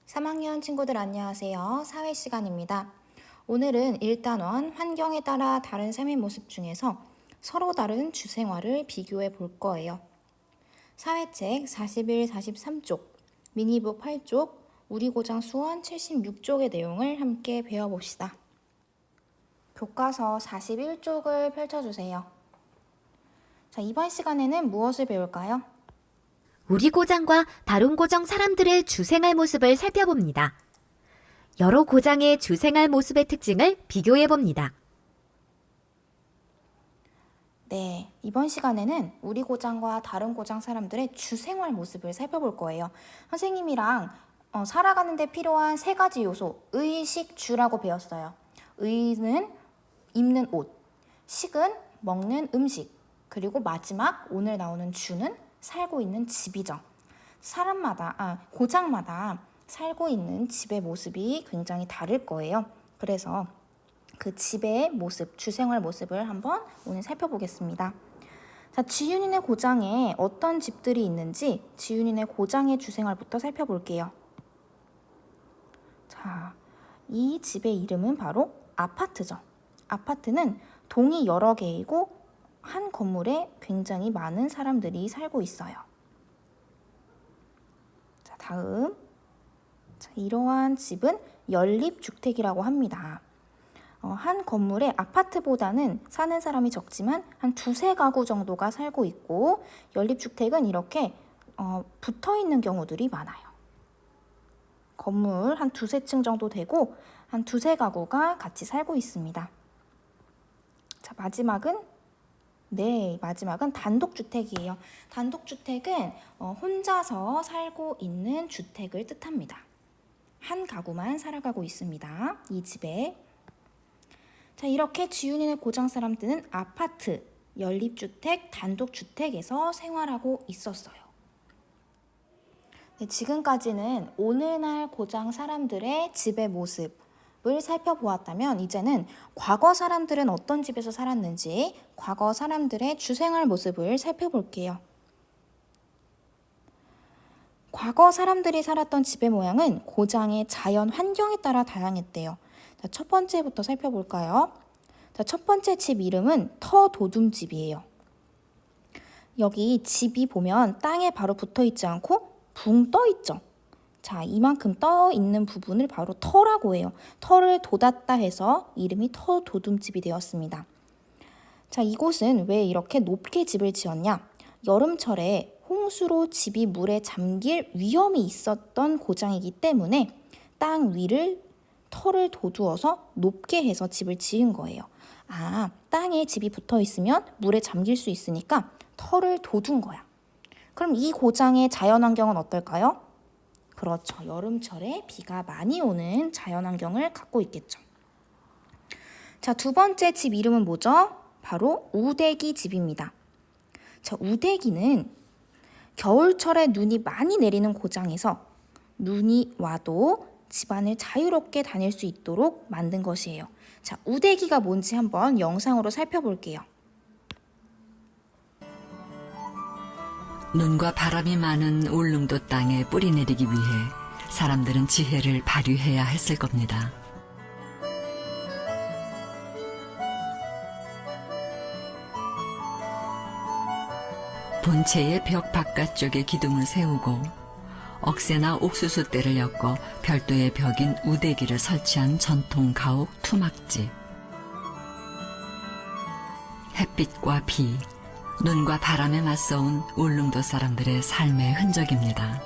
3학년 친구들 안녕하세요. 사회 시간입니다. 오늘은 1단원 환경에 따라 다른 삶의 모습 중에서 서로 다른 주생활을 비교해 볼 거예요. 사회책 41, 43쪽, 미니북 8쪽, 우리고장 수원 76쪽의 내용을 함께 배워봅시다. 교과서 41쪽을 펼쳐주세요. 자, 이번 시간에는 무엇을 배울까요? 우리 고장과 다른 고장 사람들의 주생활 모습을 살펴봅니다. 여러 고장의 주생활 모습의 특징을 비교해봅니다. 네, 이번 시간에는 우리 고장과 다른 고장 사람들의 주생활 모습을 살펴볼 거예요. 선생님이랑 살아가는 데 필요한 세 가지 요소, 의, 식, 주라고 배웠어요. 의는 입는 옷, 식은 먹는 음식, 그리고 마지막 오늘 나오는 주는 살고 있는 집이죠. 고장마다 살고 있는 집의 모습이 굉장히 다를 거예요. 그래서 그 집의 모습, 주생활 모습을 한번 오늘 살펴보겠습니다. 자, 지윤이네 고장에 어떤 집들이 있는지 지윤이네 고장의 주생활부터 살펴볼게요. 자, 이 집의 이름은 바로 아파트죠. 아파트는 동이 여러 개이고 한 건물에 굉장히 많은 사람들이 살고 있어요. 자, 다음. 자, 이러한 집은 연립주택이라고 합니다. 한 건물에 아파트보다는 사는 사람이 적지만 한 두세 가구 정도가 살고 있고 연립주택은 이렇게 붙어 있는 경우들이 많아요. 건물 한 두세 층 정도 되고 한 두세 가구가 같이 살고 있습니다. 자, 마지막은 단독주택이에요. 단독주택은 혼자서 살고 있는 주택을 뜻합니다. 한 가구만 살아가고 있습니다. 이 집에. 자, 이렇게 지윤이네 고장 사람들은 아파트, 연립주택, 단독주택에서 생활하고 있었어요. 네, 지금까지는 오늘날 고장 사람들의 집의 모습을 살펴보았다면 이제는 과거 사람들은 어떤 집에서 살았는지 과거 사람들의 주생활 모습을 살펴볼게요. 과거 사람들이 살았던 집의 모양은 고장의 자연 환경에 따라 다양했대요. 자, 첫 번째부터 살펴볼까요? 자, 첫 번째 집 이름은 터도둠집이에요. 여기 집이 보면 땅에 바로 붙어 있지 않고 붕 떠 있죠. 자, 이만큼 떠 있는 부분을 바로 터라고 해요. 터를 돋았다 해서 이름이 터도둠집이 되었습니다. 자, 이곳은 왜 이렇게 높게 집을 지었냐? 여름철에 홍수로 집이 물에 잠길 위험이 있었던 고장이기 때문에 땅 위를 터를 돋우어서 높게 해서 집을 지은 거예요. 땅에 집이 붙어 있으면 물에 잠길 수 있으니까 터를 돋운 거야. 그럼 이 고장의 자연환경은 어떨까요? 그렇죠. 여름철에 비가 많이 오는 자연환경을 갖고 있겠죠. 자, 두 번째 집 이름은 뭐죠? 바로 우대기 집입니다. 자, 우대기는 겨울철에 눈이 많이 내리는 고장에서 눈이 와도 집안을 자유롭게 다닐 수 있도록 만든 것이에요. 자, 우대기가 뭔지 한번 영상으로 살펴볼게요. 눈과 바람이 많은 울릉도 땅에 뿌리 내리기 위해 사람들은 지혜를 발휘해야 했을 겁니다. 본체의 벽 바깥쪽에 기둥을 세우고 억새나 옥수수대를 엮어 별도의 벽인 우대기를 설치한 전통 가옥 투막집. 햇빛과 비, 눈과 바람에 맞서온 울릉도 사람들의 삶의 흔적입니다.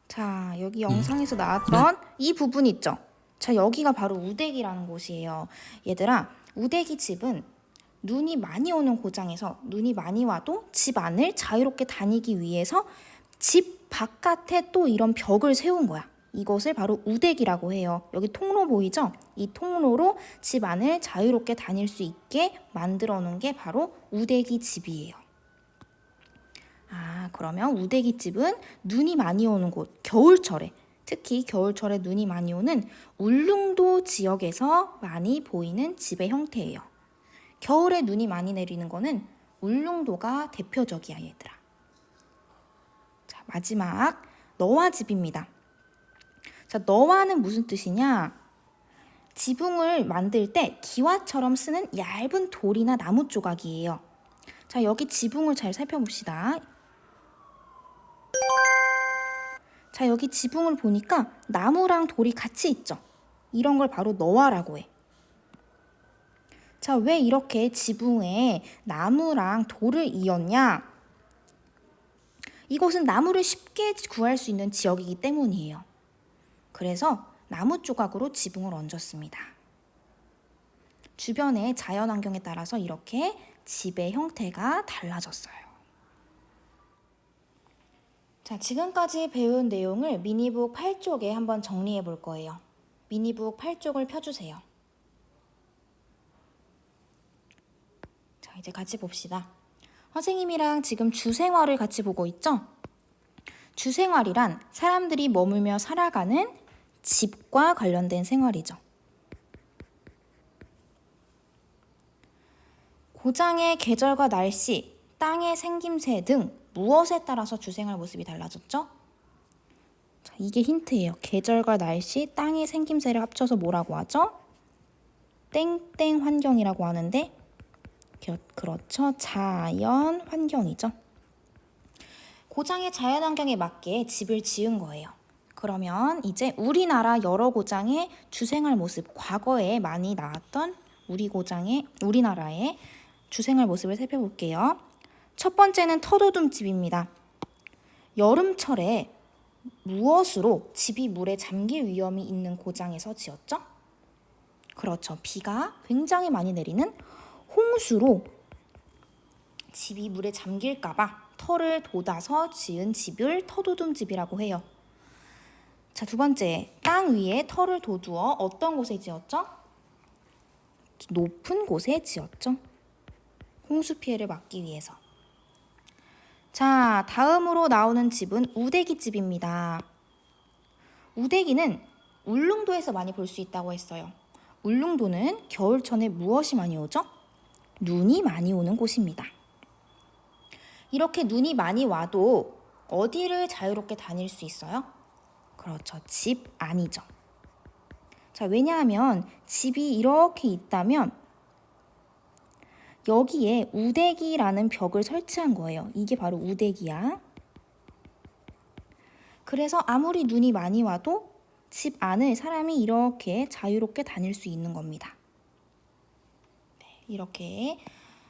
자, 여기 영상에서 나왔던 이 부분 있죠? 자, 여기가 바로 우대기라는 곳이에요. 얘들아, 우대기 집은 눈이 많이 오는 고장에서 눈이 많이 와도 집 안을 자유롭게 다니기 위해서 집 바깥에 또 이런 벽을 세운 거야. 이것을 바로 우대기라고 해요. 여기 통로 보이죠? 이 통로로 집 안을 자유롭게 다닐 수 있게 만들어 놓은 게 바로 우대기 집이에요. 그러면 우대기 집은 눈이 많이 오는 곳, 겨울철에 특히 겨울철에 눈이 많이 오는 울릉도 지역에서 많이 보이는 집의 형태예요. 겨울에 눈이 많이 내리는 거는 울릉도가 대표적이야, 얘들아. 자, 마지막 너와 집입니다. 자, 너와는 무슨 뜻이냐? 지붕을 만들 때 기와처럼 쓰는 얇은 돌이나 나무 조각이에요. 자, 여기 지붕을 잘 살펴봅시다. 자, 여기 지붕을 보니까 나무랑 돌이 같이 있죠. 이런 걸 바로 너와라고 해. 자, 왜 이렇게 지붕에 나무랑 돌을 이었냐? 이곳은 나무를 쉽게 구할 수 있는 지역이기 때문이에요. 그래서 나무 조각으로 지붕을 얹었습니다. 주변의 자연 환경에 따라서 이렇게 집의 형태가 달라졌어요. 자, 지금까지 배운 내용을 미니북 8쪽에 한번 정리해 볼 거예요. 미니북 8쪽을 펴주세요. 자, 이제 같이 봅시다. 선생님이랑 지금 주생활을 같이 보고 있죠? 주생활이란 사람들이 머물며 살아가는 집과 관련된 생활이죠. 고장의 계절과 날씨, 땅의 생김새 등 무엇에 따라서 주생활 모습이 달라졌죠? 자, 이게 힌트예요. 계절과 날씨, 땅의 생김새를 합쳐서 뭐라고 하죠? 땡땡 환경이라고 하는데, 그렇죠. 자연 환경이죠. 고장의 자연 환경에 맞게 집을 지은 거예요. 그러면 이제 우리나라 여러 고장의 주생활 모습, 과거에 많이 나왔던 우리나라의 주생활 모습을 살펴볼게요. 첫 번째는 터도둠집입니다. 여름철에 무엇으로 집이 물에 잠길 위험이 있는 고장에서 지었죠? 그렇죠. 비가 굉장히 많이 내리는 홍수로 집이 물에 잠길까봐 터를 돋아서 지은 집을 터도둠집이라고 해요. 자, 두 번째, 땅 위에 터를 돋우어 어떤 곳에 지었죠? 높은 곳에 지었죠. 홍수 피해를 막기 위해서. 자, 다음으로 나오는 집은 우대기집입니다. 우대기는 울릉도에서 많이 볼 수 있다고 했어요. 울릉도는 겨울철에 무엇이 많이 오죠? 눈이 많이 오는 곳입니다. 이렇게 눈이 많이 와도 어디를 자유롭게 다닐 수 있어요? 그렇죠. 집 안이죠. 자, 왜냐하면 집이 이렇게 있다면 여기에 우대기라는 벽을 설치한 거예요. 이게 바로 우대기야. 그래서 아무리 눈이 많이 와도 집 안을 사람이 이렇게 자유롭게 다닐 수 있는 겁니다. 네, 이렇게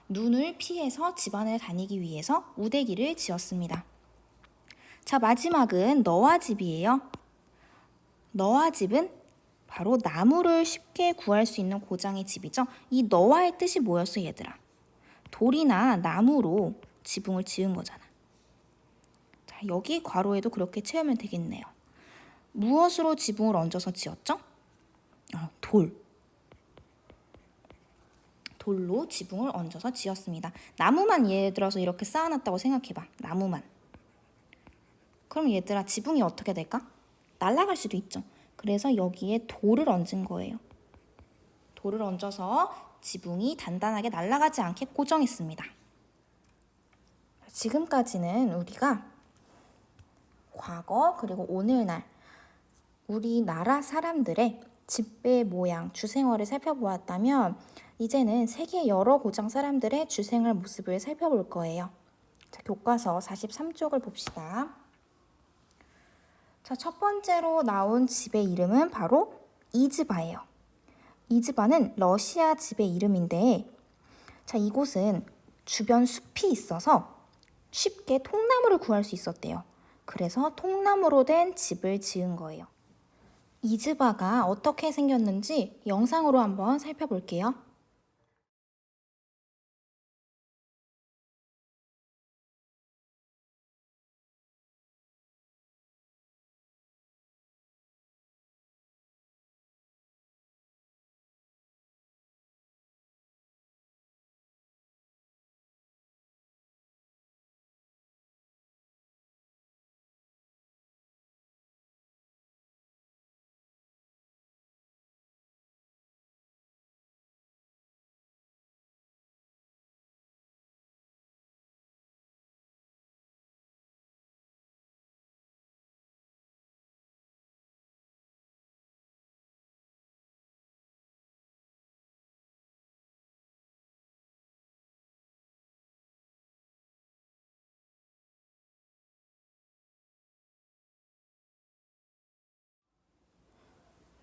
눈을 피해서 집 안을 다니기 위해서 우대기를 지었습니다. 자, 마지막은 너와 집이에요. 너와 집은 바로 나무를 쉽게 구할 수 있는 고장의 집이죠. 이 너와의 뜻이 뭐였어, 얘들아? 돌이나 나무로 지붕을 지은 거잖아. 자, 여기 괄호에도 그렇게 채우면 되겠네요. 무엇으로 지붕을 얹어서 지었죠? 돌로 지붕을 얹어서 지었습니다. 나무만 예를 들어서 이렇게 쌓아놨다고 생각해봐. 나무만. 그럼 얘들아, 지붕이 어떻게 될까? 날아갈 수도 있죠. 그래서 여기에 돌을 얹은 거예요. 돌을 얹어서 지붕이 단단하게 날아가지 않게 고정했습니다. 지금까지는 우리가 과거 그리고 오늘날 우리나라 사람들의 집배 모양, 주생활을 살펴보았다면 이제는 세계 여러 고장 사람들의 주생활 모습을 살펴볼 거예요. 자, 교과서 43쪽을 봅시다. 자, 첫 번째로 나온 집의 이름은 바로 이즈바예요. 이즈바는 러시아 집의 이름인데, 자, 이곳은 주변 숲이 있어서 쉽게 통나무를 구할 수 있었대요. 그래서 통나무로 된 집을 지은 거예요. 이즈바가 어떻게 생겼는지 영상으로 한번 살펴볼게요.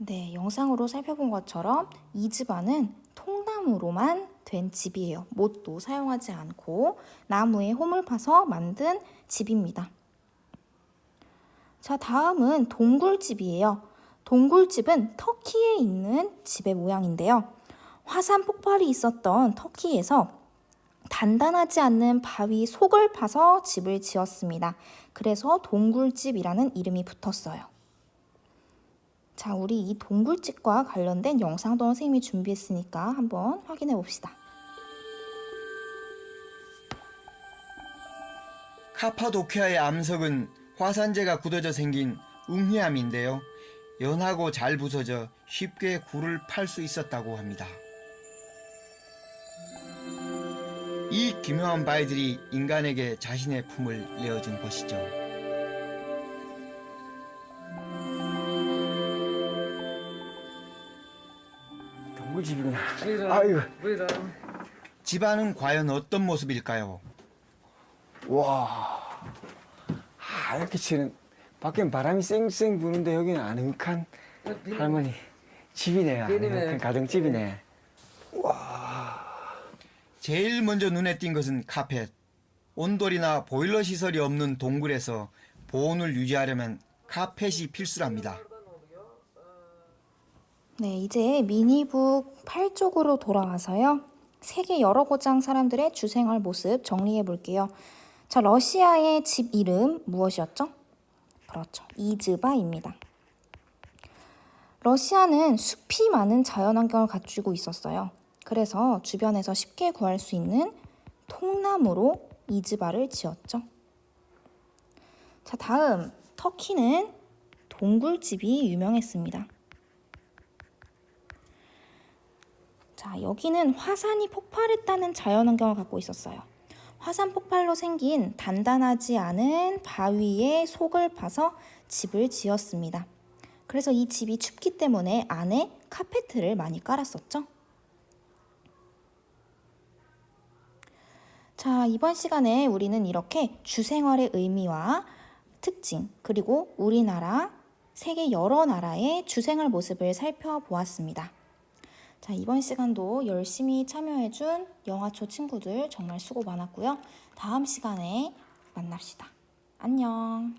네, 영상으로 살펴본 것처럼 이 집안은 통나무로만 된 집이에요. 못도 사용하지 않고 나무에 홈을 파서 만든 집입니다. 자, 다음은 동굴집이에요. 동굴집은 터키에 있는 집의 모양인데요. 화산 폭발이 있었던 터키에서 단단하지 않는 바위 속을 파서 집을 지었습니다. 그래서 동굴집이라는 이름이 붙었어요. 자, 우리 이 동굴집과 관련된 영상도 선생님이 준비했으니까 한번 확인해 봅시다. 카파도키아의 암석은 화산재가 굳어져 생긴 웅회암인데요. 연하고 잘 부서져 쉽게 굴을 팔 수 있었다고 합니다. 이 기묘한 바위들이 인간에게 자신의 품을 내어준 것이죠. 동굴집이구나. 아이고. 집안은 과연 어떤 모습일까요? 와. 하얗게 치는, 밖엔 바람이 쌩쌩 부는데 여기는 아늑한 할머니 집이네. 아늑한 가정집이네. 제일 먼저 눈에 띈 것은 카펫. 온돌이나 보일러 시설이 없는 동굴에서 보온을 유지하려면 카펫이 필수랍니다. 네, 이제 미니북 8쪽으로 돌아와서요. 세계 여러 고장 사람들의 주생활 모습 정리해 볼게요. 자, 러시아의 집 이름 무엇이었죠? 그렇죠. 이즈바입니다. 러시아는 숲이 많은 자연환경을 갖추고 있었어요. 그래서 주변에서 쉽게 구할 수 있는 통나무로 이즈바를 지었죠. 자, 다음 터키는 동굴집이 유명했습니다. 자, 여기는 화산이 폭발했다는 자연환경을 갖고 있었어요. 화산 폭발로 생긴 단단하지 않은 바위의 속을 파서 집을 지었습니다. 그래서 이 집이 춥기 때문에 안에 카페트를 많이 깔았었죠. 자, 이번 시간에 우리는 이렇게 주생활의 의미와 특징, 그리고 우리나라, 세계 여러 나라의 주생활 모습을 살펴보았습니다. 자, 이번 시간도 열심히 참여해준 영화초 친구들 정말 수고 많았고요. 다음 시간에 만납시다. 안녕.